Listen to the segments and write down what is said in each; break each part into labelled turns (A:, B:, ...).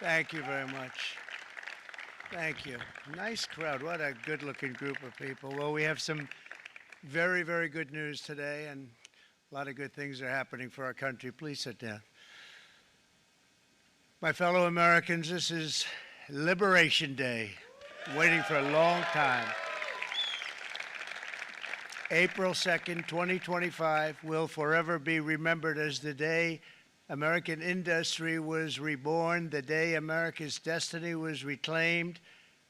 A: Thank you very much. Thank you. Nice crowd. What a good-looking group of people. Well, we have some very, very good news today, and a lot of good things are happening for our country. Please sit down. My fellow Americans, this is Liberation Day, waiting for a long time. April 2nd, 2025 will forever be remembered as the day American industry was reborn, the day America's destiny was reclaimed,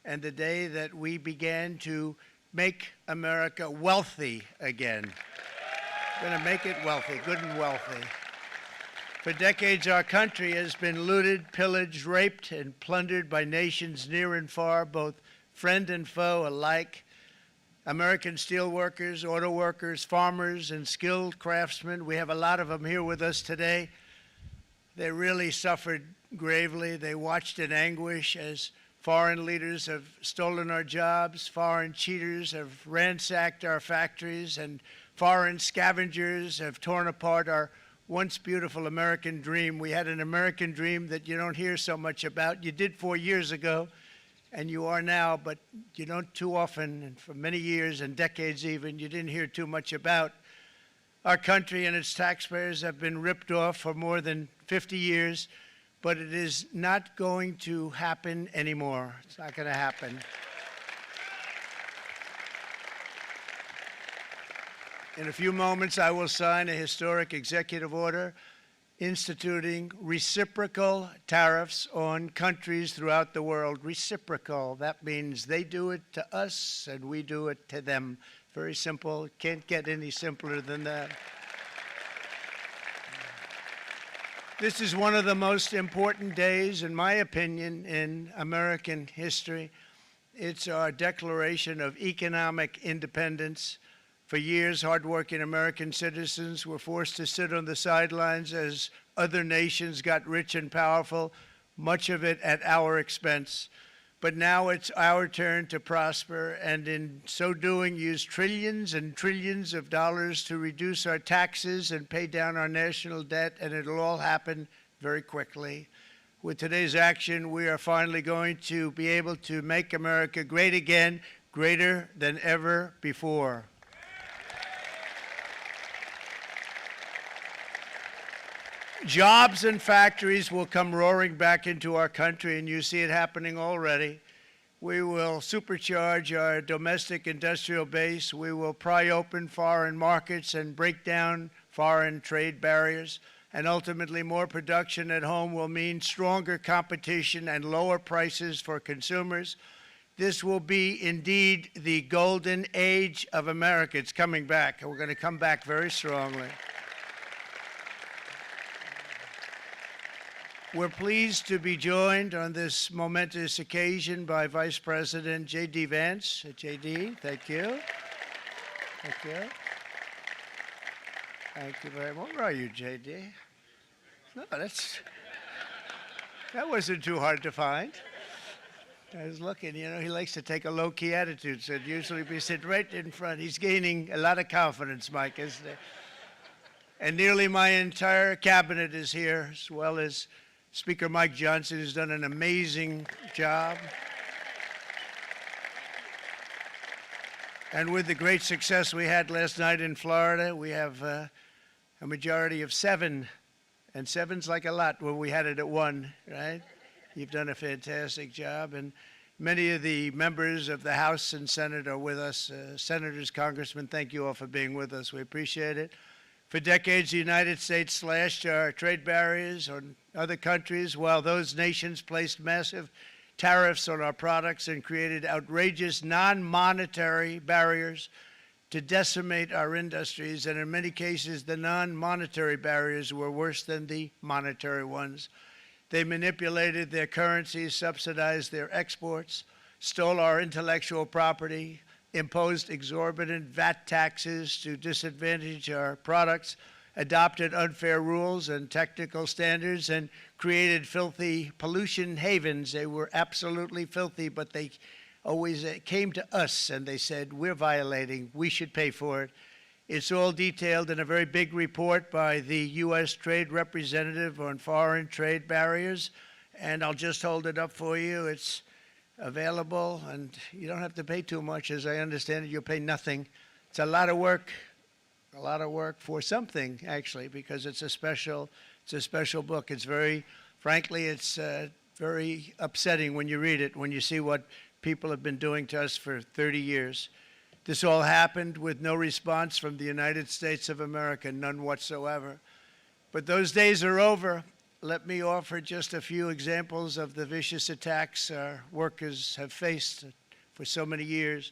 A: and the day that we began to make America wealthy again. We're going to make it wealthy, good and wealthy. For decades, our country has been looted, pillaged, raped, and plundered by nations near and far, both friend and foe alike. American steelworkers, auto workers, farmers, and skilled craftsmen, we have a lot of them here with us today. They really suffered gravely. They watched in anguish as foreign leaders have stolen our jobs, foreign cheaters have ransacked our factories, and foreign scavengers have torn apart our once beautiful American dream. We had an American dream that you don't hear so much about. You did 4 years ago, and you are now, but you don't too often, and for many years and decades even, you didn't hear too much about. Our country and its taxpayers have been ripped off for more than 50 years, but it is not going to happen anymore. It's not going to happen. In a few moments, I will sign a historic executive order instituting reciprocal tariffs on countries throughout the world. Reciprocal, that means they do it to us and we do it to them. Very simple. Can't get any simpler than that. This is one of the most important days, in my opinion, in American history. It's our declaration of economic independence. For years, hardworking American citizens were forced to sit on the sidelines as other nations got rich and powerful, much of it at our expense. But now it's our turn to prosper, and in so doing, use trillions and trillions of dollars to reduce our taxes and pay down our national debt, and it'll all happen very quickly. With today's action, we are finally going to be able to make America great again, greater than ever before. Jobs and factories will come roaring back into our country, and you see it happening already. We will supercharge our domestic industrial base. We will pry open foreign markets and break down foreign trade barriers. And ultimately, more production at home will mean stronger competition and lower prices for consumers. This will be indeed the golden age of America. It's coming back, and we're going to come back very strongly. We're pleased to be joined on this momentous occasion by Vice President JD Vance. JD, thank you. Thank you. Thank you very much. Where are you, JD? No, that wasn't too hard to find. I was looking, you know, he likes to take a low-key attitude, so it'd usually be sitting right in front. He's gaining a lot of confidence, Mike, isn't he? And nearly my entire cabinet is here, as well as Speaker Mike Johnson, who's done an amazing job. And with the great success we had last night in Florida, we have a majority of 7, and 7's like a lot when we had it at 1, right? You've done a fantastic job, and many of the members of the House and Senate are with us. Senators, Congressmen, thank you all for being with us. We appreciate it. For decades, the United States slashed our trade barriers on other countries, while those nations placed massive tariffs on our products and created outrageous non-monetary barriers to decimate our industries. And in many cases, the non-monetary barriers were worse than the monetary ones. They manipulated their currencies, subsidized their exports, stole our intellectual property, imposed exorbitant VAT taxes to disadvantage our products, adopted unfair rules and technical standards, and created filthy pollution havens. They were absolutely filthy, but they always came to us and they said, we're violating, we should pay for it. It's all detailed in a very big report by the U.S. Trade Representative on Foreign Trade Barriers, and I'll just hold it up for you. It's available, and you don't have to pay too much. As I understand it, you'll pay nothing. It's a lot of work for something, actually, because it's a special book. It's frankly, it's very upsetting when you read it, when you see what people have been doing to us for 30 years. This all happened with no response from the United States of America, none whatsoever. But those days are over. Let me offer just a few examples of the vicious attacks our workers have faced for so many years.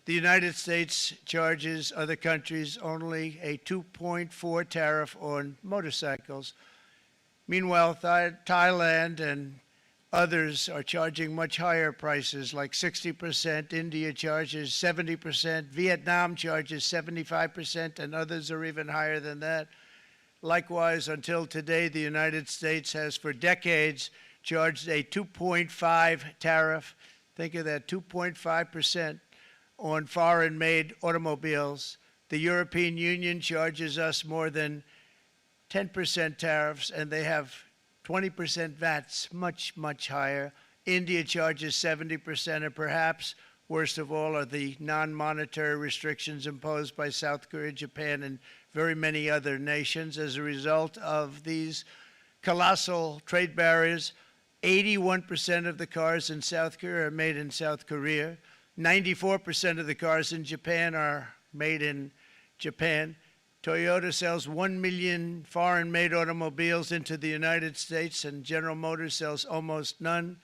A: The United States charges other countries only a 2.4 tariff on motorcycles. Meanwhile, Thailand and others are charging much higher prices, like 60%. India charges 70%. Vietnam charges 75%, and others are even higher than that. Likewise, until today, the United States has for decades charged a 2.5 tariff. Think of that, 2.5% on foreign-made automobiles. The European Union charges us more than 10% tariffs, and they have 20% VATs, much, much higher. India charges 70%, and perhaps worst of all are the non-monetary restrictions imposed by South Korea, Japan, and very many other nations. As a result of these colossal trade barriers, 81% of the cars in South Korea are made in South Korea. 94% of the cars in Japan are made in Japan. Toyota sells 1 million foreign-made automobiles into the United States, and General Motors sells almost none.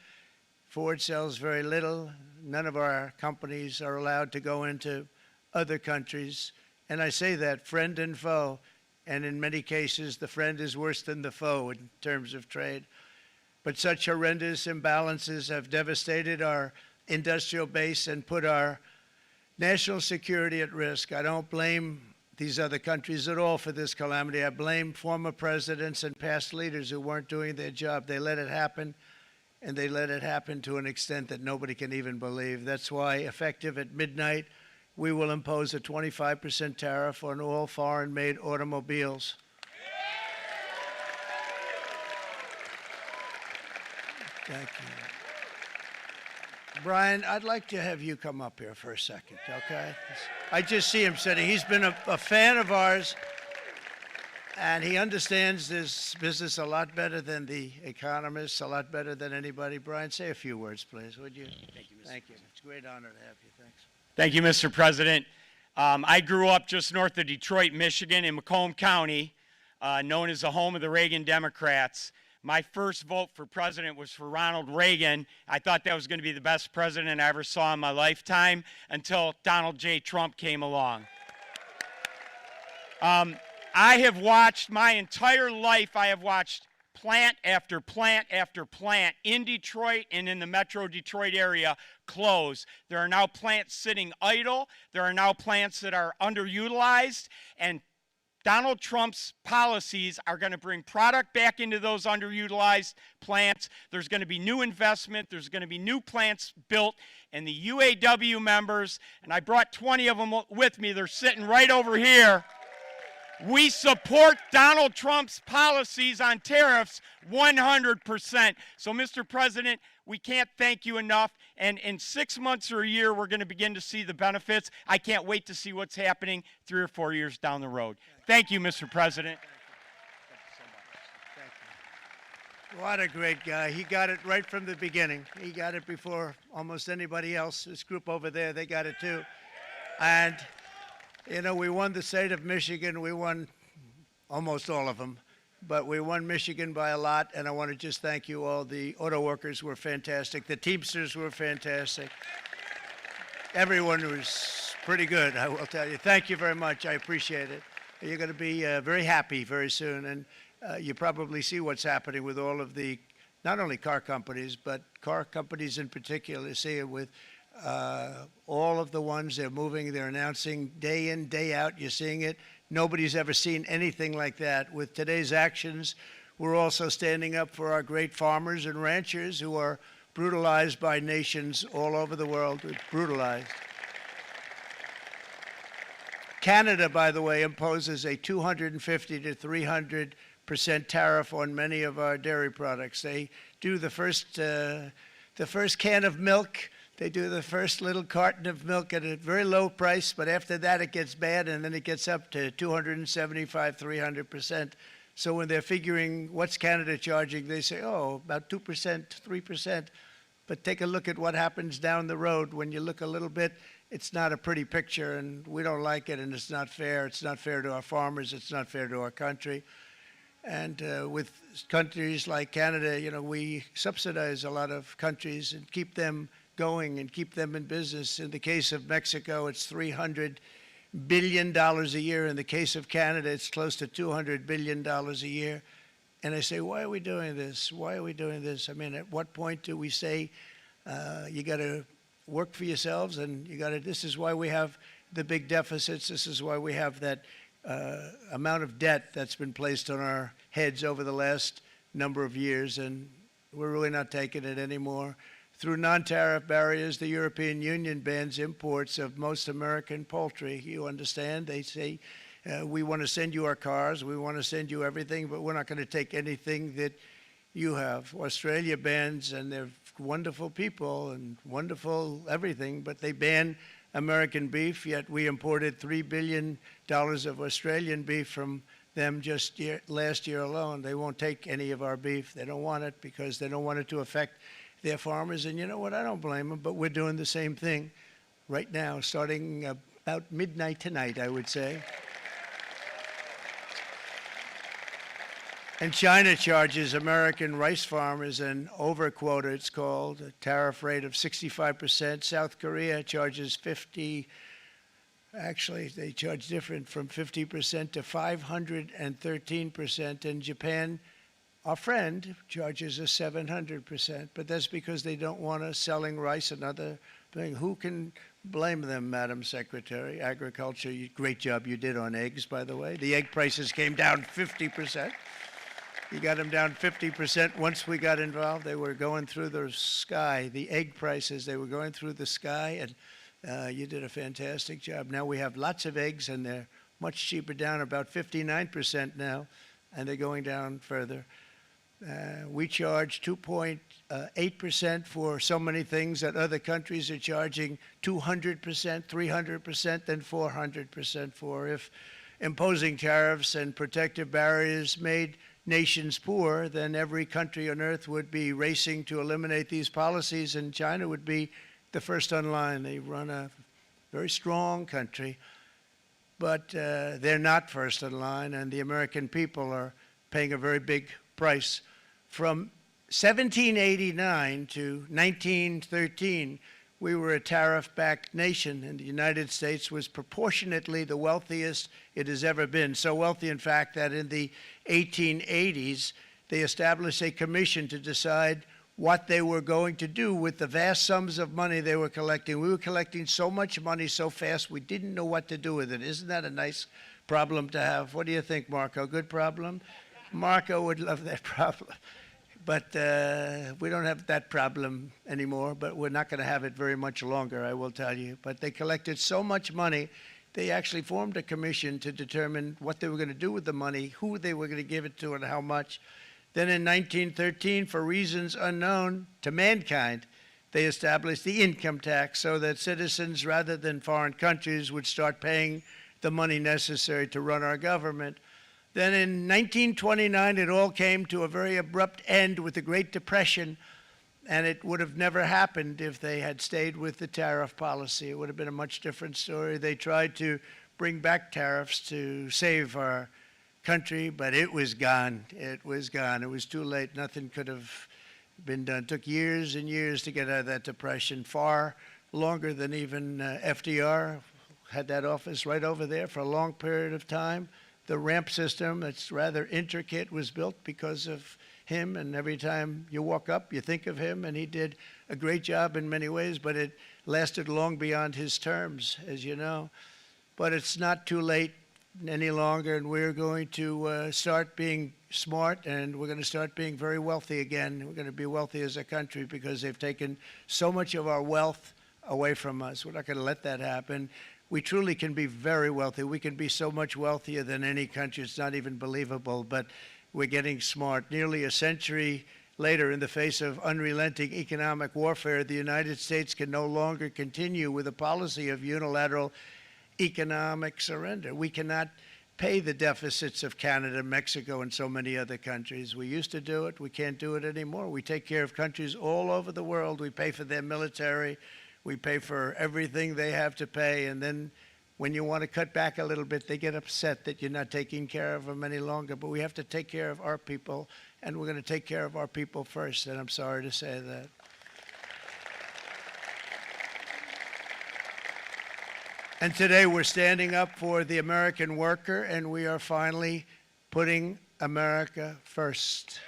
A: Ford sells very little. None of our companies are allowed to go into other countries. And I say that, friend and foe, and in many cases, the friend is worse than the foe in terms of trade. But such horrendous imbalances have devastated our industrial base and put our national security at risk. I don't blame these other countries at all for this calamity. I blame former presidents and past leaders who weren't doing their job. They let it happen, and they let it happen to an extent that nobody can even believe. That's why, effective at midnight, we will impose a 25% tariff on all foreign-made automobiles. Thank you. Brian, I'd like to have you come up here for a second, okay? I just see him sitting. He's been a fan of ours, and he understands this business a lot better than the economists, a lot better than anybody. Brian, say a few words, please, would you?
B: Thank you, Mr.
A: Thank you.
B: President.
A: It's a great honor to have you. Thanks.
B: Thank you, Mr. President. I grew up just north of Detroit, Michigan, in Macomb County, known as the home of the Reagan Democrats. My first vote for president was for Ronald Reagan. I thought that was going to be the best president I ever saw in my lifetime until Donald J. Trump came along. I have watched my entire life, I have watched plant after plant after plant in Detroit and in the metro Detroit area close. There are now plants sitting idle. There are now plants that are underutilized, and Donald Trump's policies are going to bring product back into those underutilized plants. There's going to be new investment. There's going to be new plants built. And the UAW members, and I brought 20 of them with me, they're sitting right over here. We support Donald Trump's policies on tariffs 100%. So, Mr. President, we can't thank you enough. And in 6 months or a year, we're going to begin to see the benefits. I can't wait to see what's happening 3 or 4 years down the road. Thank you, Mr. President.
A: Thank you. What a great guy. He got it right from the beginning. He got it before almost anybody else. This group over there, they got it too. And, you know, we won the state of Michigan. We won almost all of them. But we won Michigan by a lot, and I want to just thank you all. The auto workers were fantastic. The Teamsters were fantastic. Everyone was pretty good, I will tell you. Thank you very much. I appreciate it. You're going to be very happy very soon, and you probably see what's happening with all of the, not only car companies, but car companies in particular. You see it with all of the ones they're moving, they're announcing day in, day out. You're seeing it. Nobody's ever seen anything like that. With today's actions, we're also standing up for our great farmers and ranchers who are brutalized by nations all over the world. Brutalized. Canada, by the way, imposes a 250 to 300% 25% tariff on many of our dairy products. They do the first can of milk. They do the first little carton of milk at a very low price, but after that it gets bad, and then it gets up to 275, 300%. So when they're figuring what's Canada charging, they say, oh, about 2%, 3%. But take a look at what happens down the road. When you look a little bit, it's not a pretty picture, and we don't like it, and it's not fair. It's not fair to our farmers. It's not fair to our country. And with countries like Canada, you know, we subsidize a lot of countries and keep them going and keep them in business. In the case of Mexico, it's $300 billion a year. In the case of Canada, it's close to $200 billion a year. And I say, why are we doing this? Why are we doing this? I mean, at what point do we say, you got to work for yourselves, and you got to, this is why we have the big deficits. This is why we have that amount of debt that's been placed on our heads over the last number of years, and we're really not taking it anymore. Through non-tariff barriers, the European Union bans imports of most American poultry. You understand? They say, we want to send you our cars, we want to send you everything, but we're not going to take anything that you have. Australia bans, and they're wonderful people and wonderful everything, but they ban American beef, yet we imported $3 billion of Australian beef from them just last year alone. They won't take any of our beef. They don't want it because they don't want it to affect their farmers. And you know what? I don't blame them, but we're doing the same thing right now, starting about midnight tonight, I would say. And China charges American rice farmers an overquota, it's called, a tariff rate of 65%. South Korea charges 50%. Actually, they charge different, from 50% to 513%. And Japan, our friend, charges us 700%. But that's because they don't want us selling rice and other things. Who can blame them, Madam Secretary? Agriculture, great job you did on eggs, by the way. The egg prices came down 50%. You got them down 50%. Once we got involved, they were going through the sky. The egg prices, they were going through the sky, and you did a fantastic job. Now we have lots of eggs, and they're much cheaper, down about 59% now, and they're going down further. We charge 2.8% for so many things that other countries are charging 200%, 300%, and 400% for. If imposing tariffs and protective barriers made nations poor, then every country on earth would be racing to eliminate these policies, and China would be the first on line. They run a very strong country, but they're not first in line, and the American people are paying a very big price. From 1789 to 1913, we were a tariff-backed nation, and the United States was proportionately the wealthiest it has ever been. So wealthy, in fact, that in the 1880s, they established a commission to decide what they were going to do with the vast sums of money they were collecting. We were collecting so much money so fast, we didn't know what to do with it. Isn't that a nice problem to have? What do you think, Marco? Good problem? Marco would love that problem. But we don't have that problem anymore, but we're not going to have it very much longer, I will tell you. But they collected so much money, they actually formed a commission to determine what they were going to do with the money, who they were going to give it to, and how much. Then in 1913, for reasons unknown to mankind, they established the income tax so that citizens, rather than foreign countries, would start paying the money necessary to run our government. Then in 1929, it all came to a very abrupt end with the Great Depression, and it would have never happened if they had stayed with the tariff policy. It would have been a much different story. They tried to bring back tariffs to save our country, but it was gone. It was gone. It was too late. Nothing could have been done. It took years and years to get out of that depression, far longer than even FDR had that office right over there for a long period of time. The ramp system, that's rather intricate, was built because of him, and every time you walk up, you think of him, and he did a great job in many ways, but it lasted long beyond his terms, as you know. But it's not too late any longer, and we're going to start being smart, and we're going to start being very wealthy again. We're going to be wealthy as a country because they've taken so much of our wealth away from us. We're not going to let that happen. We truly can be very wealthy. We can be so much wealthier than any country. It's not even believable. But we're getting smart. Nearly a century later, in the face of unrelenting economic warfare, the United States can no longer continue with a policy of unilateral economic surrender. We cannot pay the deficits of Canada, Mexico, and so many other countries. We used to do it. We can't do it anymore. We take care of countries all over the world. We pay for their military. We pay for everything they have to pay. And then when you want to cut back a little bit, they get upset that you're not taking care of them any longer. But we have to take care of our people, and we're going to take care of our people first. And I'm sorry to say that. And today we're standing up for the American worker, and we are finally putting America first.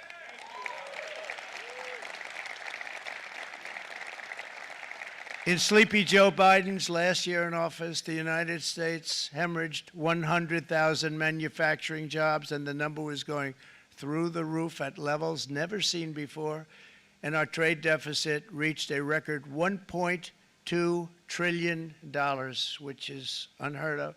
A: In Sleepy Joe Biden's last year in office, the United States hemorrhaged 100,000 manufacturing jobs, and the number was going through the roof at levels never seen before. And our trade deficit reached a record $1.2 trillion, which is unheard of.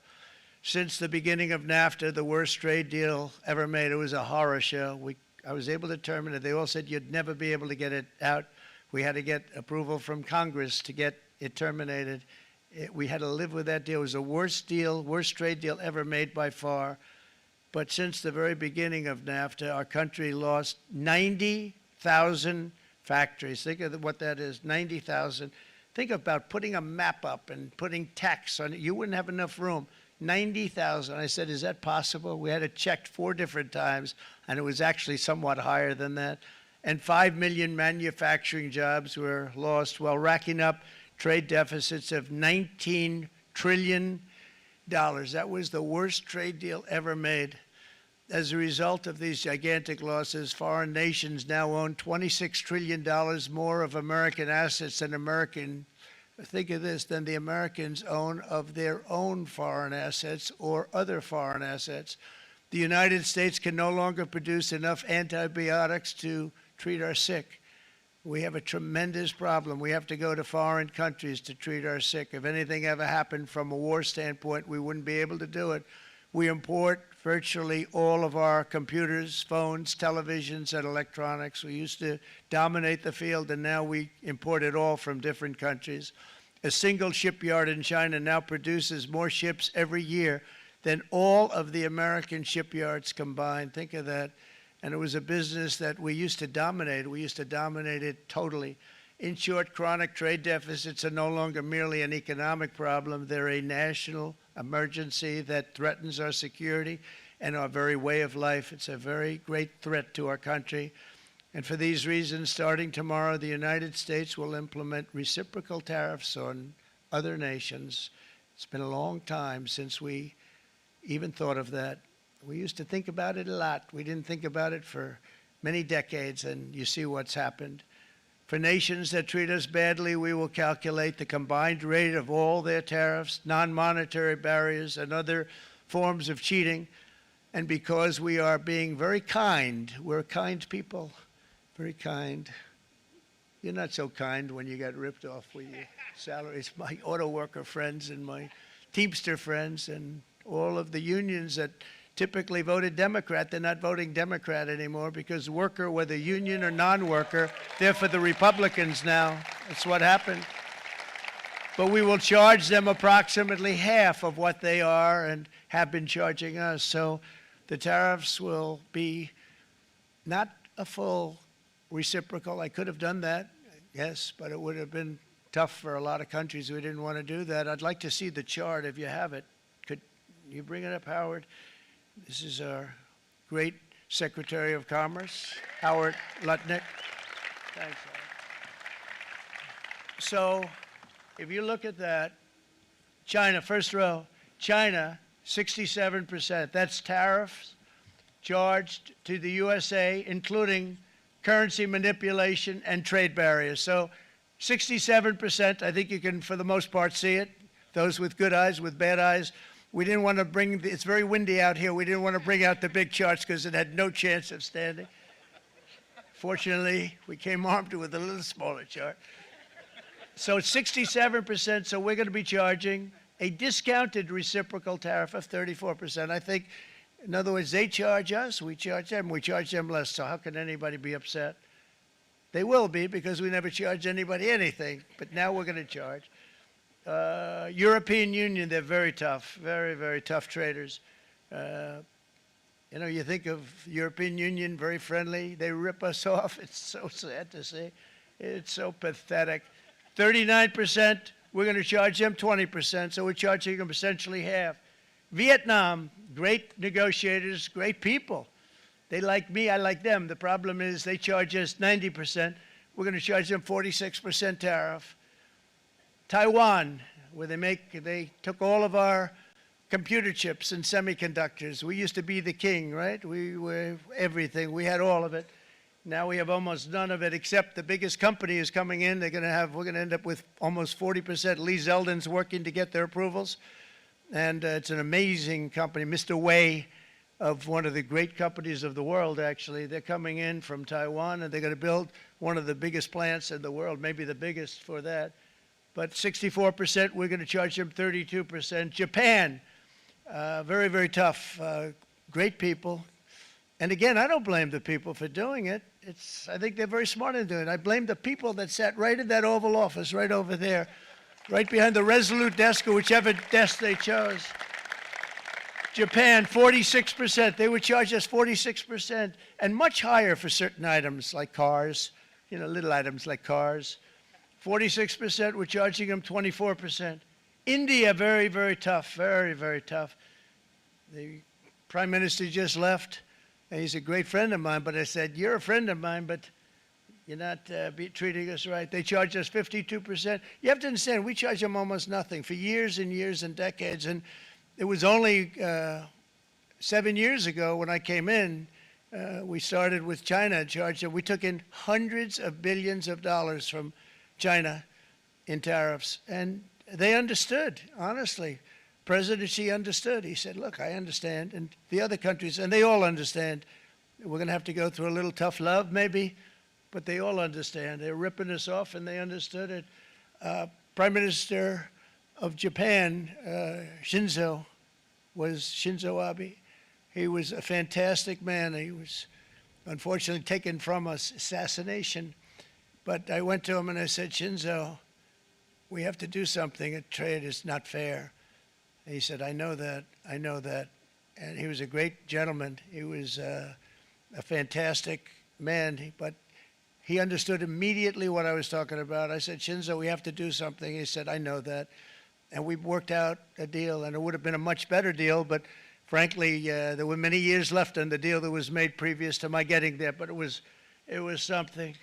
A: Since the beginning of NAFTA, the worst trade deal ever made, it was a horror show. I was able to terminate it. They all said you'd never be able to get it out. We had to get approval from Congress to get it terminated. We had to live with that deal. It was the worst trade deal ever made by far. But since the very beginning of NAFTA, our country lost 90,000 factories. Think of what that is, 90,000. Think about putting a map up and putting tax on it. You wouldn't have enough room. 90,000. I said, is that possible? We had it checked 4 different times, and it was actually somewhat higher than that. And 5 million manufacturing jobs were lost while racking up trade deficits of $19 trillion. That was the worst trade deal ever made. As a result of these gigantic losses, foreign nations now own $26 trillion more of American assets than think of this, than the Americans own of their own foreign assets or other foreign assets. The United States can no longer produce enough antibiotics to treat our sick. We have a tremendous problem. We have to go to foreign countries to treat our sick. If anything ever happened from a war standpoint, we wouldn't be able to do it. We import virtually all of our computers, phones, televisions, and electronics. We used to dominate the field, and now we import it all from different countries. A single shipyard in China now produces more ships every year than all of the American shipyards combined. Think of that. And it was a business that we used to dominate. We used to dominate it totally. In short, chronic trade deficits are no longer merely an economic problem. They're a national emergency that threatens our security and our very way of life. It's a very great threat to our country. And for these reasons, starting tomorrow, the United States will implement reciprocal tariffs on other nations. It's been a long time since we even thought of that. We used to think about it a lot. We didn't think about it for many decades, and you see what's happened. For nations that treat us badly, we will calculate the combined rate of all their tariffs, non-monetary barriers, and other forms of cheating. And because we are being very kind, we're kind people, very kind. You're not so kind when you got ripped off with your salaries. My auto worker friends and my Teamster friends and all of the unions that typically voted Democrat, they're not voting Democrat anymore because worker, whether union or non-worker, they're for the Republicans now. That's what happened. But we will charge them approximately half of what they are and have been charging us. So the tariffs will be not a full reciprocal. I could have done that, yes, but it would have been tough for a lot of countries. We didn't want to do that. I'd like to see the chart if you have it. Could you bring it up, Howard? This is our great Secretary of Commerce, Howard Lutnick. Thanks, Howard. So if you look at that, China, first row, China, 67%. That's tariffs charged to the USA, including currency manipulation and trade barriers. So 67%, I think you can, for the most part, see it. Those with good eyes, with bad eyes. We didn't want to bring, it's very windy out here. We didn't want to bring out the big charts because it had no chance of standing. Fortunately, we came armed with a little smaller chart. So it's 67%, so we're going to be charging a discounted reciprocal tariff of 34%. I think In other words, they charge us, we charge them less. So how can anybody be upset? They will be, because we never charge anybody anything, but now we're going to charge. European Union, they're very tough, very, very tough traders. You know, you think of European Union, very friendly. They rip us off. It's so sad to see. It's so pathetic. 39%, we're going to charge them 20%, so we're charging them essentially half. Vietnam, great negotiators, great people. They like me, I like them. The problem is they charge us 90%. We're going to charge them 46% tariff. Taiwan, where they took all of our computer chips and semiconductors. We used to be the king, right? We were everything. We had all of it. Now we have almost none of it, except the biggest company is coming in. We're going to end up with almost 40%. Lee Zeldin's working to get their approvals. And it's an amazing company. Mr. Wei, of one of the great companies of the world, actually. They're coming in from Taiwan, and they're going to build one of the biggest plants in the world, maybe the biggest for that. But 64%, we're going to charge them 32%. Japan, very, very tough, great people. And again, I don't blame the people for doing it. I think they're very smart in doing it. I blame the people that sat right in that Oval Office, right over there, right behind the Resolute desk or whichever desk they chose. Japan, 46%. They would charge us 46%, and much higher for certain items like cars, you know, little items like cars. 46%, we're charging them 24%. India, very, very tough, very, very tough. The Prime Minister just left, and he's a great friend of mine, but I said, you're a friend of mine, but you're not treating us right. They charge us 52%. You have to understand, we charge them almost nothing for years and years and decades, and it was only 7 years ago when I came in, we started with China and charged them. We took in hundreds of billions of dollars from China in tariffs, and they understood, honestly. President Xi understood. He said, look, I understand, and the other countries, and they all understand. We're going to have to go through a little tough love, maybe, but they all understand. They're ripping us off, and they understood it. Prime Minister of Japan, Shinzo Abe. He was a fantastic man. He was unfortunately taken from us, assassination. But I went to him and I said, Shinzo, we have to do something. A trade is not fair. And he said, I know that, I know that. And he was a great gentleman. He was a fantastic man, but he understood immediately what I was talking about. I said, Shinzo, we have to do something. He said, I know that. And we worked out a deal, and it would have been a much better deal, but frankly, there were many years left on the deal that was made previous to my getting there, but it was something.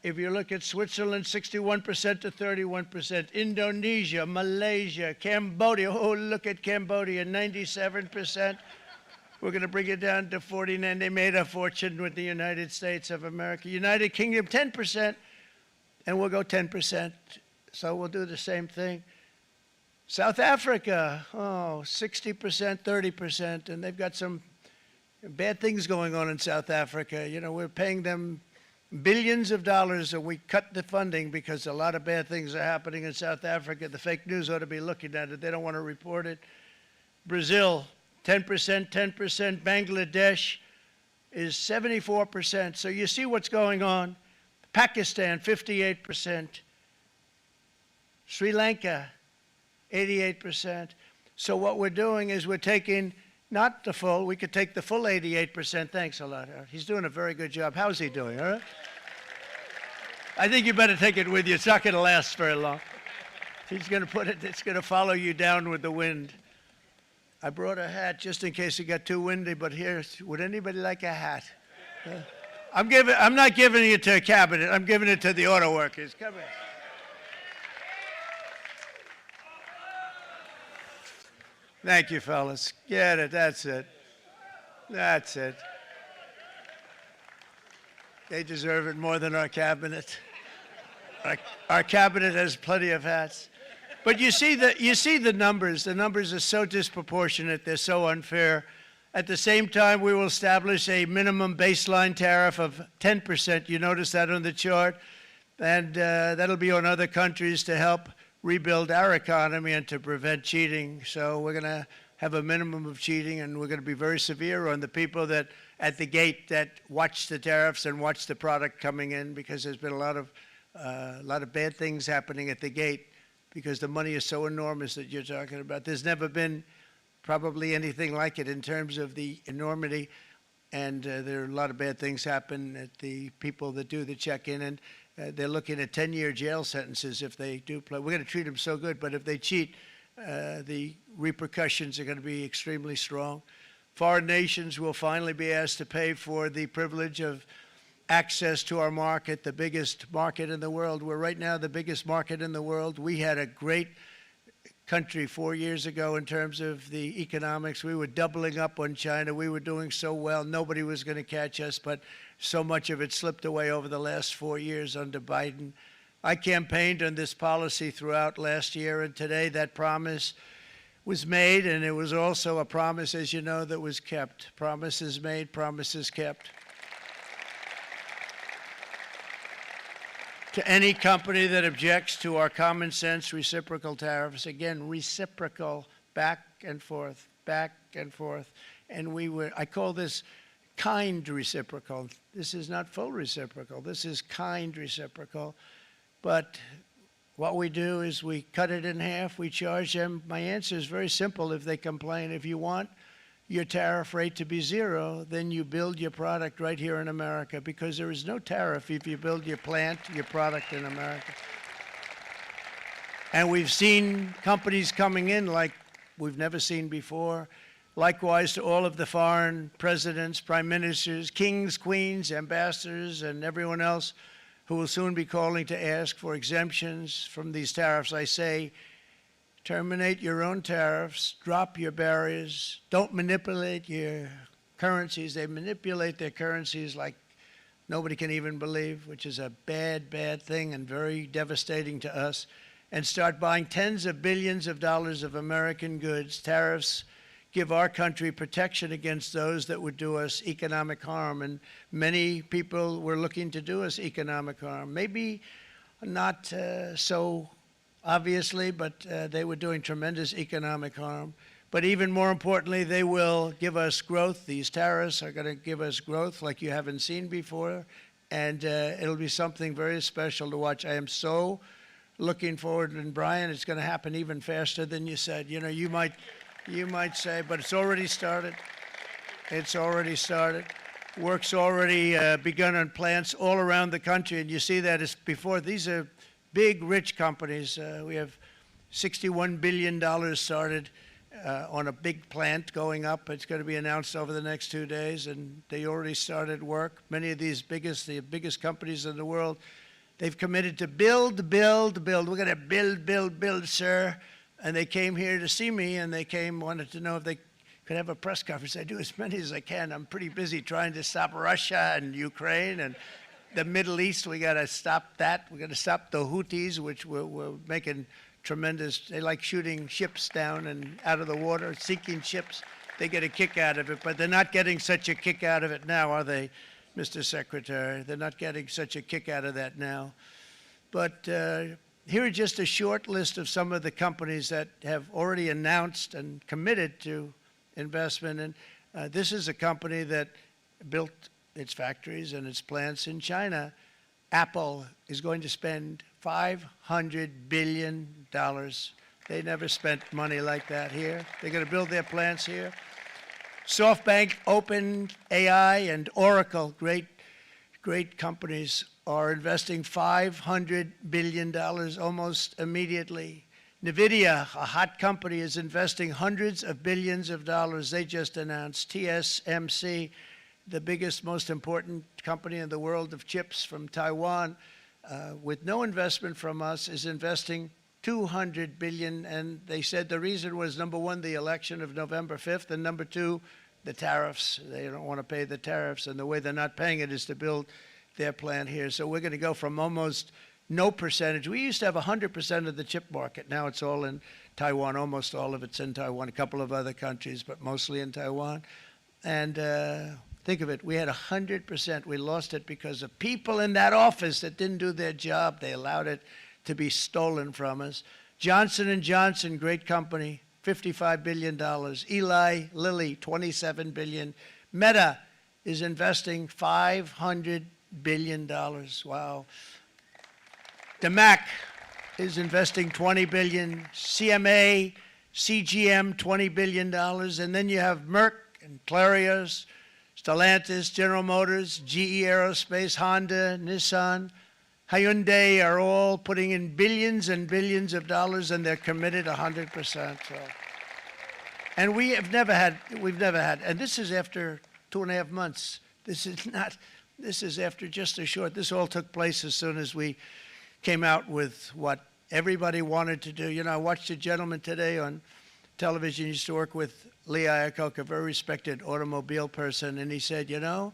A: If you look at Switzerland, 61% to 31%. Indonesia, Malaysia, Cambodia. Oh, look at Cambodia, 97%. We're going to bring it down to 49. They made a fortune with the United States of America. United Kingdom, 10%, and we'll go 10%. So we'll do the same thing. South Africa, 60%, 30%, and they've got some bad things going on in South Africa. You know, we're paying them billions of dollars, and we cut the funding because a lot of bad things are happening in South Africa. The fake news ought to be looking at it. They don't want to report it. Brazil, 10%, 10%. Bangladesh is 74%. So you see what's going on. Pakistan, 58%. Sri Lanka, 88%. So what we're doing is we're taking not the full, we could take the full 88%. Thanks a lot, Howard. He's doing a very good job. How's he doing, all right? I think you better take it with you. It's not going to last very long. He's going to put it, it's going to follow you down with the wind. I brought a hat just in case it got too windy, but here, would anybody like a hat? I'm not giving it to a cabinet. I'm giving it to the auto workers. Come here. Thank you, fellas. Get it. That's it. That's it. They deserve it more than our cabinet. Our cabinet has plenty of hats. But you see the numbers. The numbers are so disproportionate. They're so unfair. At the same time, we will establish a minimum baseline tariff of 10%. You notice that on the chart. And that'll be on other countries to help rebuild our economy and to prevent cheating. So we're going to have a minimum of cheating, and we're going to be very severe on the people that at the gate that watch the tariffs and watch the product coming in, because there's been a lot of bad things happening at the gate because the money is so enormous that you're talking about. There's never been probably anything like it in terms of the enormity, and there are a lot of bad things happen at the people that do the check-in, and they're looking at 10-year jail sentences if they do play. We're going to treat them so good, but if they cheat, the repercussions are going to be extremely strong. Foreign nations will finally be asked to pay for the privilege of access to our market, the biggest market in the world. We're right now the biggest market in the world. We had a great country 4 years ago in terms of the economics. We were doubling up on China. We were doing so well. Nobody was going to catch us, but so much of it slipped away over the last 4 years under Biden. I campaigned on this policy throughout last year, and today that promise was made, and it was also a promise, as you know, that was kept. Promises made, promises kept. To any company that objects to our common sense reciprocal tariffs, again, reciprocal, back and forth, back and forth. And I call this kind reciprocal. This is not full reciprocal. This is kind reciprocal. But what we do is we cut it in half. We charge them. My answer is very simple if they complain. If you want your tariff rate to be zero, then you build your product right here in America, because there is no tariff if you build your plant, your product in America. And we've seen companies coming in like we've never seen before. Likewise to all of the foreign presidents, prime ministers, kings, queens, ambassadors, and everyone else who will soon be calling to ask for exemptions from these tariffs. I say, terminate your own tariffs, drop your barriers, don't manipulate your currencies. They manipulate their currencies like nobody can even believe, which is a bad, bad thing and very devastating to us. And start buying tens of billions of dollars of American goods. Tariffs give our country protection against those that would do us economic harm. And many people were looking to do us economic harm. Maybe not so obviously, but they were doing tremendous economic harm. But even more importantly, they will give us growth. These tariffs are going to give us growth like you haven't seen before. And it'll be something very special to watch. I am so looking forward. And Brian, it's going to happen even faster than you said. You know, you might say, but it's already started. It's already started. Work's already begun on plants all around the country. And you see that as before. These are big, rich companies. We have $61 billion started on a big plant going up. It's going to be announced over the next 2 days, and they already started work. Many of these the biggest companies in the world, they've committed to build, build, build. We're going to build, build, build, sir. And they came here to see me, and wanted to know if they could have a press conference. I do as many as I can. I'm pretty busy trying to stop Russia and Ukraine and the Middle East. We got to stop that. We got to stop the Houthis, which we're making tremendous. They like shooting ships down and out of the water, sinking ships. They get a kick out of it, but they're not getting such a kick out of it now, are they, Mr. Secretary? They're not getting such a kick out of that now. But here are just a short list of some of the companies that have already announced and committed to investment. And this is a company that built its factories and its plants in China. Apple is going to spend $500 billion. They never spent money like that here. They're going to build their plants here. SoftBank, OpenAI, and Oracle, great companies, are investing $500 billion almost immediately. NVIDIA, a hot company, is investing hundreds of billions of dollars. They just announced. TSMC, the biggest, most important company in the world of chips from Taiwan, with no investment from us, is investing $200 billion. And they said the reason was, number one, the election of November 5th, and number two, the tariffs. They don't want to pay the tariffs, and the way they're not paying it is to build their plant here. So we're going to go from almost no percentage. We used to have 100% of the chip market. Now it's all in Taiwan. Almost all of it's in Taiwan. A couple of other countries, but mostly in Taiwan. And think of it. We had 100%. We lost it because of people in that office that didn't do their job. They allowed it to be stolen from us. Johnson & Johnson, great company, $55 billion. Eli Lilly, $27 billion. Meta is investing $500 billion. Wow. DeMac is investing $20 billion. CMA, CGM, $20 billion. And then you have Merck and Clarios, Stellantis, General Motors, GE Aerospace, Honda, Nissan, Hyundai are all putting in billions and billions of dollars, and they're committed 100%. So. And we've never had, and this is after 2.5 months. This is after just a short, this all took place as soon as we came out with what everybody wanted to do. You know, I watched a gentleman today on television, used to work with Lee Iacocca, a very respected automobile person, and he said, you know,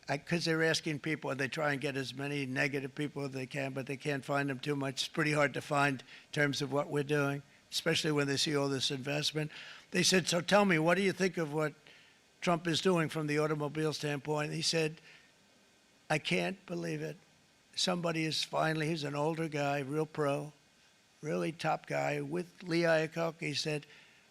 A: because they're asking people, and they try and get as many negative people as they can, but they can't find them too much. It's pretty hard to find in terms of what we're doing, especially when they see all this investment. They said, so tell me, what do you think of what Trump is doing from the automobile standpoint? He said, I can't believe it. Somebody is finally, he's an older guy, real pro, really top guy, with Lee Iacocca. He said,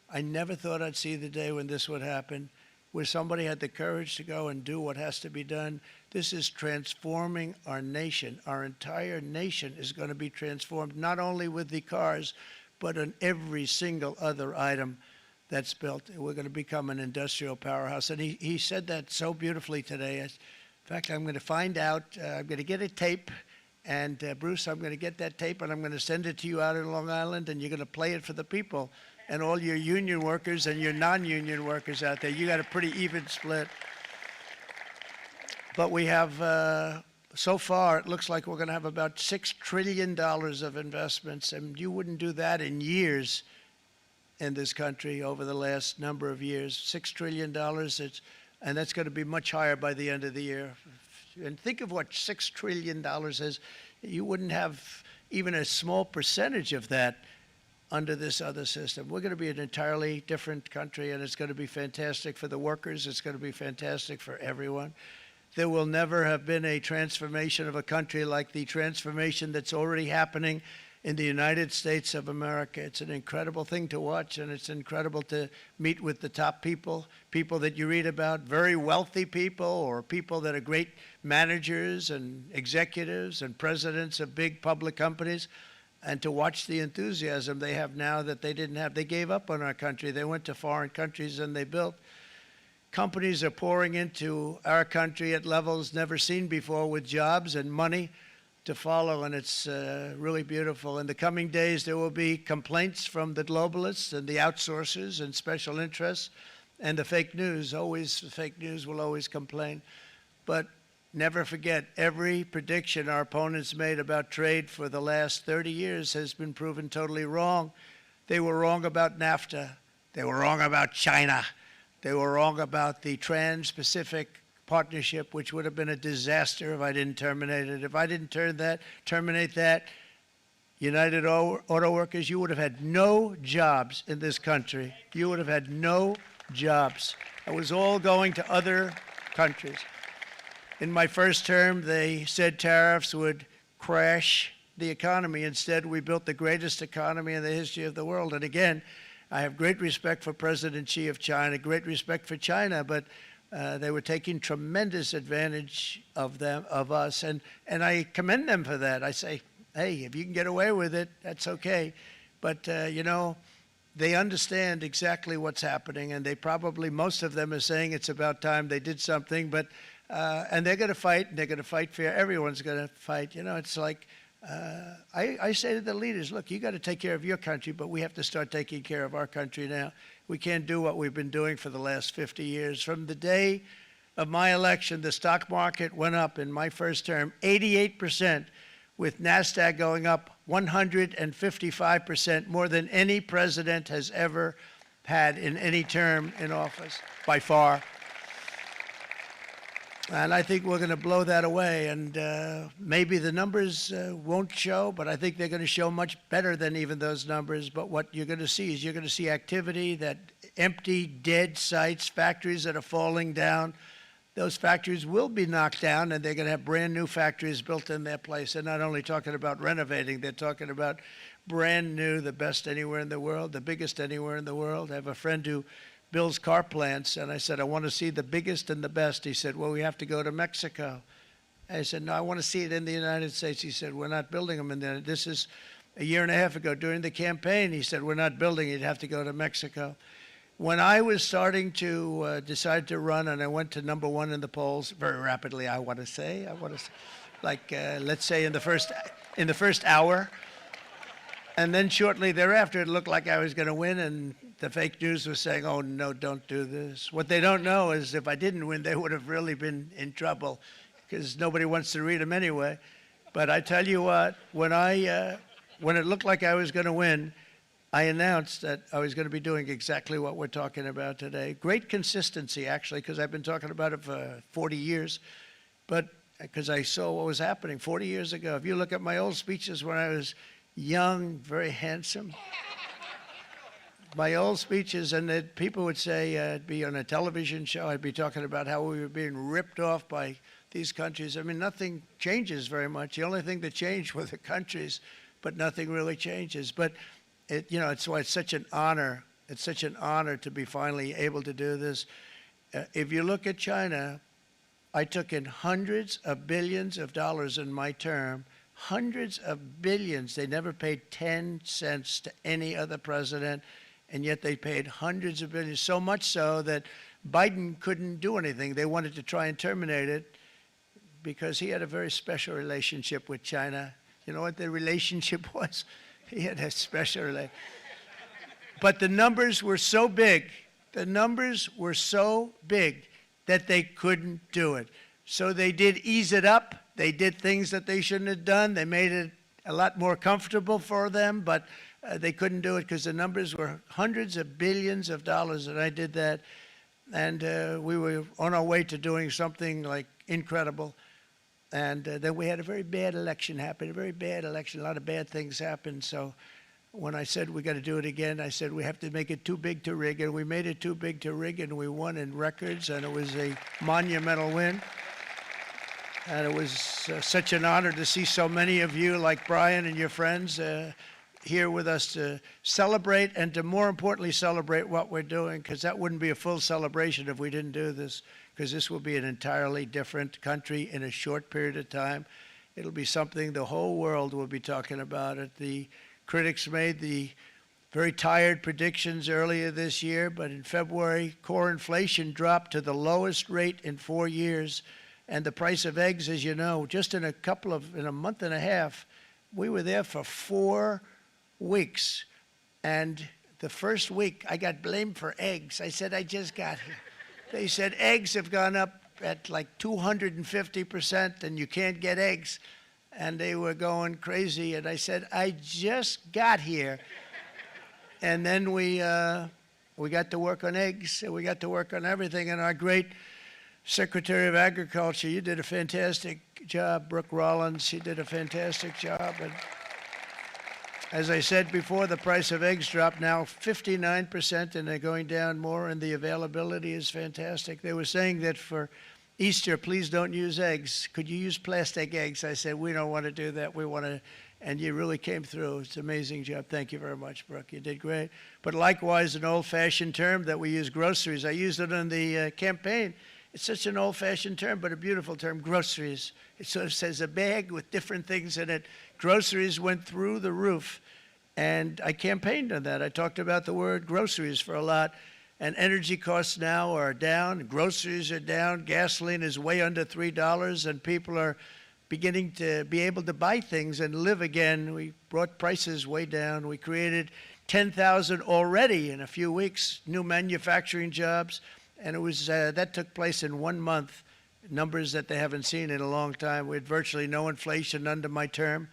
A: I never thought I'd see the day when this would happen, where somebody had the courage to go and do what has to be done. This is transforming our nation. Our entire nation is going to be transformed, not only with the cars, but on every single other item that's built. We're going to become an industrial powerhouse. And he said that so beautifully today. In fact, I'm going to find out, I'm going to get a tape, and Bruce, I'm going to get that tape, and I'm going to send it to you out in Long Island, and you're going to play it for the people. And all your union workers and your non-union workers out there, you got a pretty even split. But we have, so far, it looks like we're going to have about $6 trillion of investments, and you wouldn't do that in years in this country over the last number of years. $6 trillion, and that's going to be much higher by the end of the year. And think of what $6 trillion is. You wouldn't have even a small percentage of that under this other system. We're going to be an entirely different country, and it's going to be fantastic for the workers. It's going to be fantastic for everyone. There will never have been a transformation of a country like the transformation that's already happening in the United States of America. It's an incredible thing to watch, and it's incredible to meet with the top people, people that you read about, very wealthy people, or people that are great managers and executives and presidents of big public companies. And to watch the enthusiasm they have now that they didn't have. They gave up on our country. They went to foreign countries and they built. Companies are pouring into our country at levels never seen before, with jobs and money to follow, and it's really beautiful. In the coming days, there will be complaints from the globalists and the outsourcers and special interests and the fake news. Always, the fake news will always complain. But never forget, every prediction our opponents made about trade for the last 30 years has been proven totally wrong. They were wrong about NAFTA. They were wrong about China. They were wrong about the Trans-Pacific Partnership, which would have been a disaster if I didn't terminate it. If I didn't terminate that, United Auto Workers, you would have had no jobs in this country. You would have had no jobs. It was all going to other countries. In my first term, they said tariffs would crash the economy. Instead, we built the greatest economy in the history of the world. And again, I have great respect for President Xi of China, great respect for China, but they were taking tremendous advantage of us, and I commend them for that. I say, hey, if you can get away with it, that's okay. But, you know, they understand exactly what's happening, and they probably, most of them are saying it's about time they did something, but and they're going to fight, and they're going to fight fair. Everyone's going to fight. You know, it's like, I say to the leaders, look, you got to take care of your country, but we have to start taking care of our country now. We can't do what we've been doing for the last 50 years. From the day of my election, the stock market went up in my first term 88%, with NASDAQ going up 155%, more than any president has ever had in any term in office, by far. And I think we're going to blow that away. And maybe the numbers won't show, but I think they're going to show much better than even those numbers. But what you're going to see is you're going to see activity, that empty, dead sites, factories that are falling down, those factories will be knocked down, and they're going to have brand new factories built in their place. They're not only talking about renovating, they're talking about brand new, the best anywhere in the world, the biggest anywhere in the world. I have a friend who builds car plants, and I said, I want to see the biggest and the best. He said, well, we have to go to Mexico. I said, no, I want to see it in the United States. He said, we're not building them in there. This is a year and a half ago during the campaign. He said, we're not building it. You'd have to go to Mexico. When I was starting to decide to run, and I went to number one in the polls very rapidly, I want to say, like let's say in the first hour, and then shortly thereafter, it looked like I was going to win, and the fake news was saying, "Oh no, don't do this." What they don't know is if I didn't win, they would have really been in trouble, because nobody wants to read them anyway. But I tell you what, when it looked like I was going to win, I announced that I was going to be doing exactly what we're talking about today. Great consistency, actually, because I've been talking about it for 40 years, but because I saw what was happening 40 years ago. If you look at my old speeches when I was young, very handsome, my old speeches, and that people would say I'd be on a television show, I'd be talking about how we were being ripped off by these countries. I mean, nothing changes very much. The only thing that changed were the countries, but nothing really changes. But it's why it's such an honor. It's such an honor to be finally able to do this. If you look at China, I took in hundreds of billions of dollars in my term, hundreds of billions. They never paid 10 cents to any other president, and yet they paid hundreds of billions, so much so that Biden couldn't do anything. They wanted to try and terminate it because he had a very special relationship with China. You know what the relationship was? He had a special relationship. But the numbers were so big, that they couldn't do it. So they did ease it up. They did things that they shouldn't have done. They made it a lot more comfortable for them, but they couldn't do it because the numbers were hundreds of billions of dollars, and I did that. And we were on our way to doing something like incredible. And then we had a very bad election happen, a very bad election. A lot of bad things happened. So when I said we got to do it again, I said we have to make it too big to rig. And we made it too big to rig, and we won in records, and it was a monumental win. And it was such an honor to see so many of you, like Brian and your friends, here with us to celebrate, and to more importantly celebrate what we're doing, because that wouldn't be a full celebration if we didn't do this, because this will be an entirely different country in a short period of time. It'll be something the whole world will be talking about it. The critics made the very tired predictions earlier this year, but in February, core inflation dropped to the lowest rate in 4 years, and the price of eggs, as you know, just in a month and a half, we were there for 4 weeks, and the first week I got blamed for eggs. I said, I just got here. They said eggs have gone up at like 250%, and you can't get eggs, and they were going crazy. And I said, I just got here. And then we got to work on eggs, and we got to work on everything. And our great Secretary of Agriculture, you did a fantastic job, Brooke Rollins. She did a fantastic job. And as I said before, the price of eggs dropped now 59%, and they're going down more, and the availability is fantastic. They were saying that for Easter, please don't use eggs. Could you use plastic eggs? I said, we don't want to do that. We want to, and you really came through. It's an amazing job. Thank you very much, Brooke. You did great. But likewise, an old-fashioned term that we use, groceries. I used it in the campaign. It's such an old-fashioned term, but a beautiful term, groceries. It sort of says a bag with different things in it. Groceries went through the roof, and I campaigned on that. I talked about the word groceries for a lot, and energy costs now are down, groceries are down, gasoline is way under $3, and people are beginning to be able to buy things and live again. We brought prices way down. We created 10,000 already in a few weeks, new manufacturing jobs, and it was that took place in 1 month, numbers that they haven't seen in a long time. We had virtually no inflation under my term.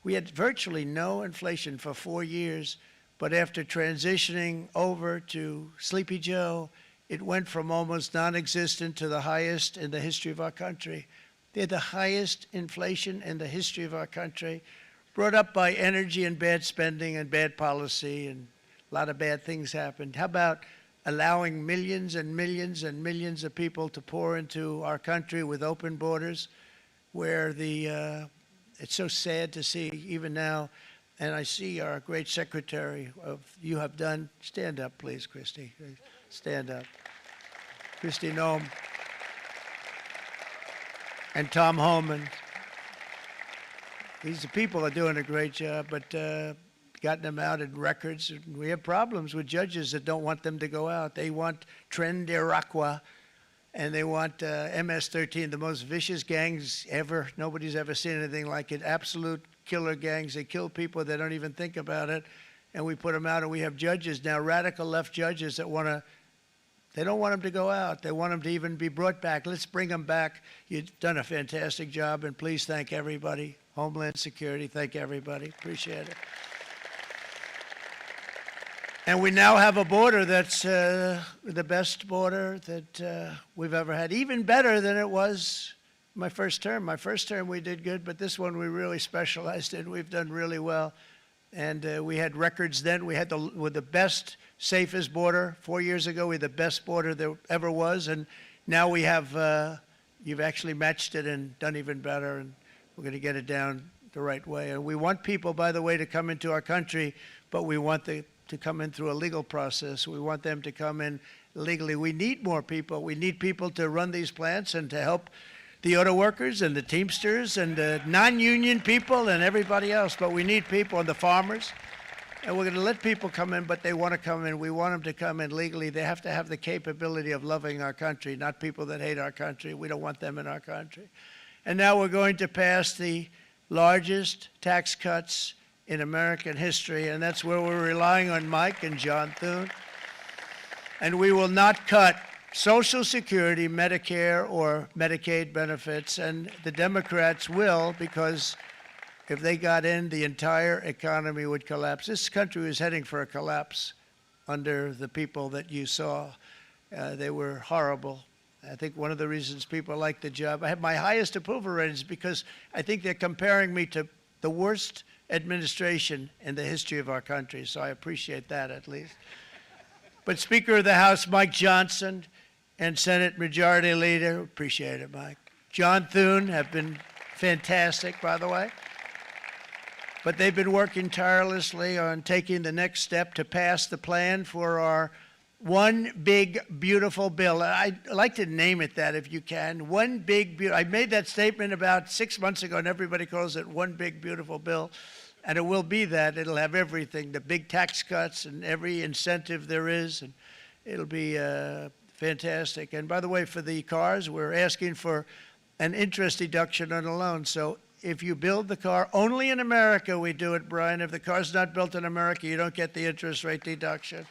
A: We had virtually no inflation for 4 years, but after transitioning over to Sleepy Joe, it went from almost non-existent to the highest in the history of our country. They're the highest inflation in the history of our country, brought up by energy and bad spending and bad policy, and a lot of bad things happened. How about allowing millions and millions and millions of people to pour into our country with open borders, where it's so sad to see even now. And I see our great secretary you have done. Stand up, please, Christy. Stand up. Christy Noem and Tom Homan. These people are doing a great job, but gotten them out in records. We have problems with judges that don't want them to go out. They want Tren de Aragua, and they want MS-13, the most vicious gangs ever. Nobody's ever seen anything like it. Absolute killer gangs. They kill people. They don't even think about it. And we put them out, and we have judges now, radical left judges that they don't want them to go out. They want them to even be brought back. Let's bring them back. You've done a fantastic job, and please thank everybody. Homeland Security, thank everybody. Appreciate it. And we now have a border that's the best border that we've ever had, even better than it was my first term. My first term we did good, but this one we really specialized in. We've done really well. And we had records then. We had the best, safest border. 4 years ago, we had the best border there ever was. And now we have, you've actually matched it and done even better. And we're going to get it down the right way. And we want people, by the way, to come into our country, but we want to come in through a legal process. We want them to come in legally. We need more people. We need people to run these plants and to help the auto workers and the Teamsters and the non-union people and everybody else. But we need people and the farmers. And we're going to let people come in, but they want to come in. We want them to come in legally. They have to have the capability of loving our country, not people that hate our country. We don't want them in our country. And now we're going to pass the largest tax cuts in American history, and that's where we're relying on Mike and John Thune. And we will not cut Social Security, Medicare, or Medicaid benefits, and the Democrats will, because if they got in, the entire economy would collapse. This country was heading for a collapse under the people that you saw. They were horrible. I think one of the reasons people like the job, I have my highest approval ratings because I think they're comparing me to the worst administration in the history of our country, so I appreciate that at least. But Speaker of the House Mike Johnson and Senate Majority Leader, appreciate it, Mike. John Thune have been fantastic, by the way. But they've been working tirelessly on taking the next step to pass the plan for our one big, beautiful bill. I'd like to name it that if you can. One big, I made that statement about 6 months ago, and everybody calls it one big, beautiful bill. And it will be that. It'll have everything, the big tax cuts and every incentive there is. And it'll be fantastic. And by the way, for the cars, we're asking for an interest deduction on a loan. So if you build the car, only in America we do it, Brian. If the car's not built in America, you don't get the interest rate deduction.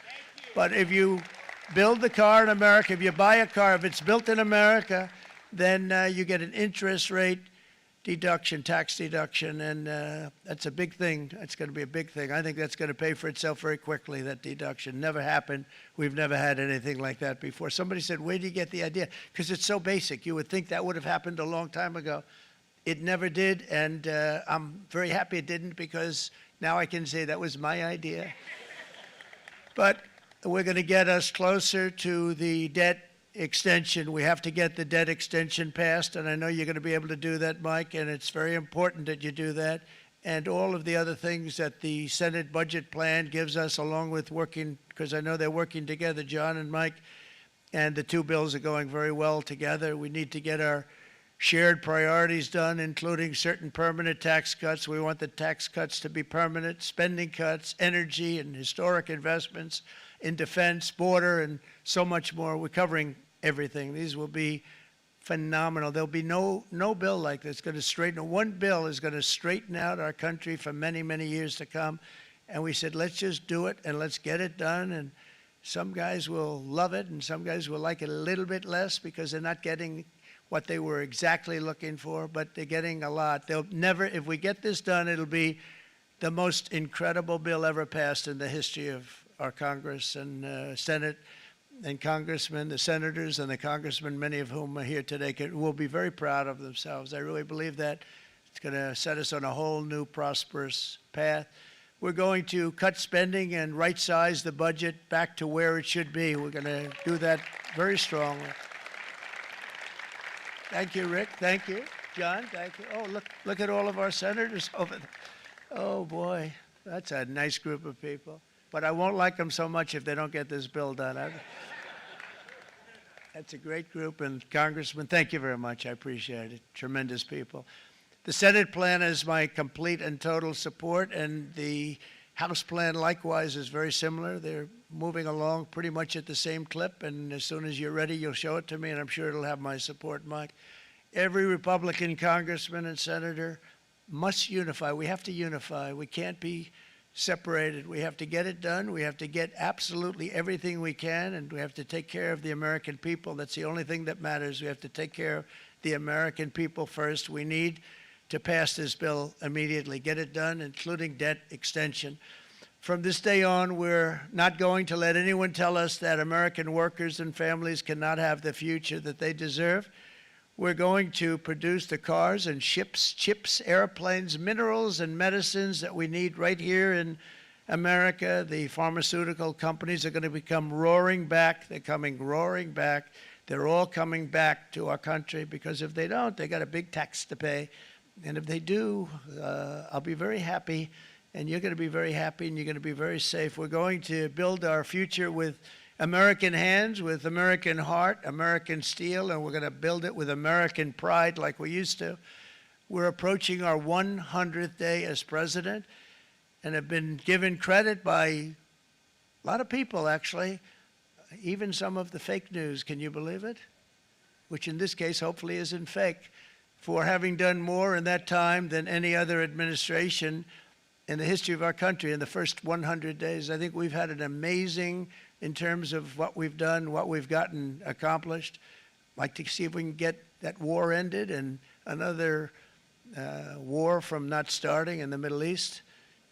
A: But if you build the car in America, if you buy a car, if it's built in America, then you get an interest rate deduction, tax deduction, and that's a big thing. It's going to be a big thing. I think that's going to pay for itself very quickly, that deduction. Never happened. We've never had anything like that before. Somebody said, where do you get the idea? Because it's so basic. You would think that would have happened a long time ago. It never did, and I'm very happy it didn't because now I can say that was my idea. But we're going to get us closer to the debt extension. We have to get the debt extension passed, and I know you're going to be able to do that, Mike, and it's very important that you do that. And all of the other things that the Senate budget plan gives us, along with working, because I know they're working together, John and Mike, and the two bills are going very well together. We need to get our shared priorities done, including certain permanent tax cuts. We want the tax cuts to be permanent, spending cuts, energy and historic investments in defense, border, and so much more. We're covering everything. These will be phenomenal. There'll be no bill like this going to straighten. One bill is going to straighten out our country for many, many years to come. And we said, let's just do it and let's get it done. And some guys will love it and some guys will like it a little bit less because they're not getting what they were exactly looking for, but they're getting a lot. They'll never, if we get this done, it'll be the most incredible bill ever passed in the history of our Congress and Senate and congressmen, the senators and the congressmen, many of whom are here today, will be very proud of themselves. I really believe that. It's going to set us on a whole new prosperous path. we're going to cut spending and right-size the budget back to where it should be. We're going to do that very strongly. Thank you, Rick. Thank you. John, thank you. Oh, look at all of our senators over there. Oh, boy, that's a nice group of people. But I won't like them so much if they don't get this bill done. That's a great group, and Congressman, thank you very much. I appreciate it. Tremendous people. The Senate plan has my complete and total support, and the House plan likewise is very similar. They're moving along pretty much at the same clip, and as soon as you're ready, you'll show it to me, and I'm sure it'll have my support, Mike. Every Republican congressman and senator must unify. We have to unify. We can't be separated. We have to get it done. We have to get absolutely everything we can, and we have to take care of the American people. That's the only thing that matters. We have to take care of the American people first. We need to pass this bill immediately, get it done, including debt extension. From this day on, we're not going to let anyone tell us that American workers and families cannot have the future that they deserve. We're going to produce the cars and ships, chips, airplanes, minerals, and medicines that we need right here in America. The pharmaceutical companies are going to become roaring back. They're coming roaring back. They're all coming back to our country, because if they don't, they got a big tax to pay. And if they do, I'll be very happy, and you're going to be very happy, and you're going to be very safe. We're going to build our future with American hands, with American heart, American steel, and we're going to build it with American pride like we used to. We're approaching our 100th day as president and have been given credit by a lot of people, actually, even some of the fake news. Can you believe it? Which in this case hopefully isn't fake, for having done more in that time than any other administration in the history of our country in the first 100 days. I think we've had an amazing, in terms of what we've done, what we've gotten accomplished. I'd like to see if we can get that war ended and another war from not starting in the Middle East.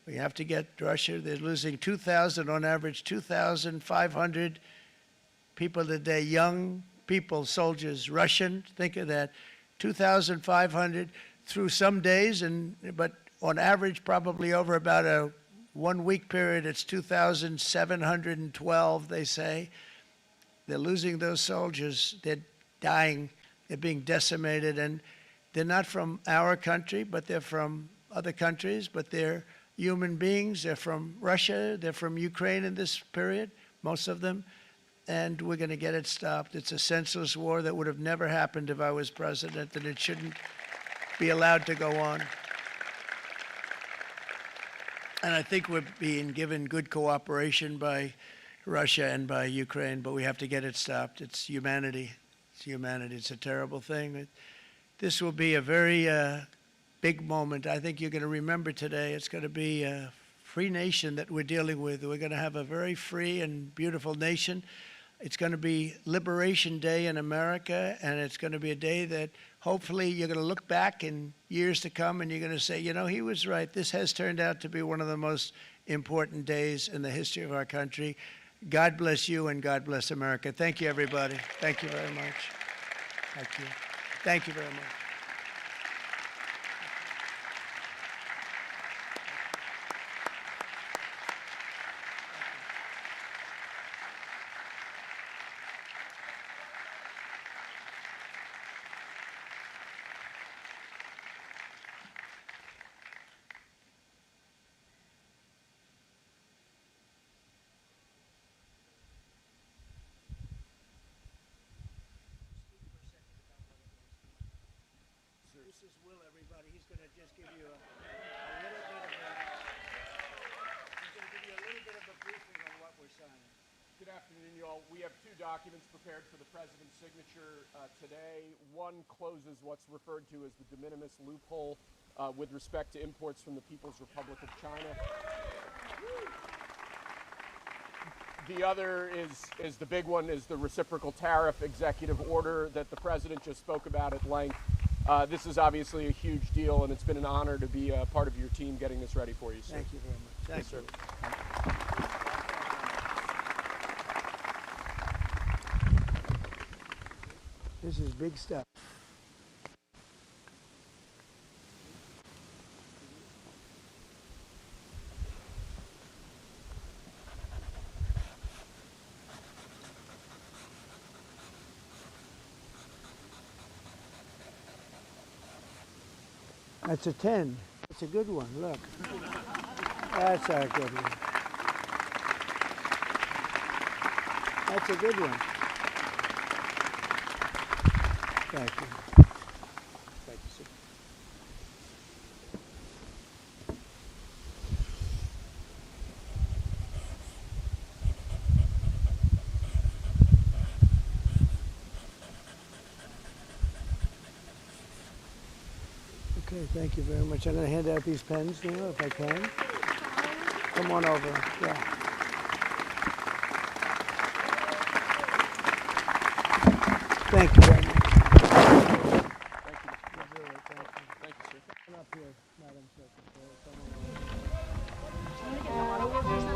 A: We have to get Russia. They're losing 2,000 on average, 2,500 people a day, young people, soldiers, Russian. Think of that, 2,500 through some days, but on average, probably over about a 1 week period, it's 2,712, they say. They're losing those soldiers. They're dying. They're being decimated. And they're not from our country, but they're from other countries. But they're human beings. They're from Russia. They're from Ukraine in this period, most of them. And we're going to get it stopped. It's a senseless war that would have never happened if I was president, and it shouldn't be allowed to go on. And I think we're being given good cooperation by Russia and by Ukraine, but we have to get it stopped. It's humanity. It's humanity. It's a terrible thing. This will be a very big moment. I think you're going to remember today. It's going to be a free nation that we're dealing with. We're going to have a very free and beautiful nation. It's going to be Liberation Day in America, and it's going to be a day that hopefully you're going to look back in years to come and you're going to say, you know, he was right. This has turned out to be one of the most important days in the history of our country. God bless you and God bless America. Thank you, everybody. Thank you very much. Thank you. Thank you very much. This is Will, everybody. He's going to just give you a little bit of a briefing on what we're signing.
C: Good afternoon, y'all. We have two documents prepared for the president's signature today. One closes what's referred to as the de minimis loophole with respect to imports from the People's Republic of China. The other is the big one, is the reciprocal tariff executive order that the president just spoke about at length. This is obviously a huge deal, and it's been an honor to be a part of your team getting this ready for you, sir.
A: Thank you very much. Thank you. This is big stuff. That's a 10. That's a good one. Look. That's a good one. That's a good one. Thank you. Thank you, sir. Okay, thank you very much. I'm going to hand out these pens now, if I can. Come on over. Yeah. Thank you very much.
C: Thank you, sir.
A: Come up here, Madam Secretary. Come on over.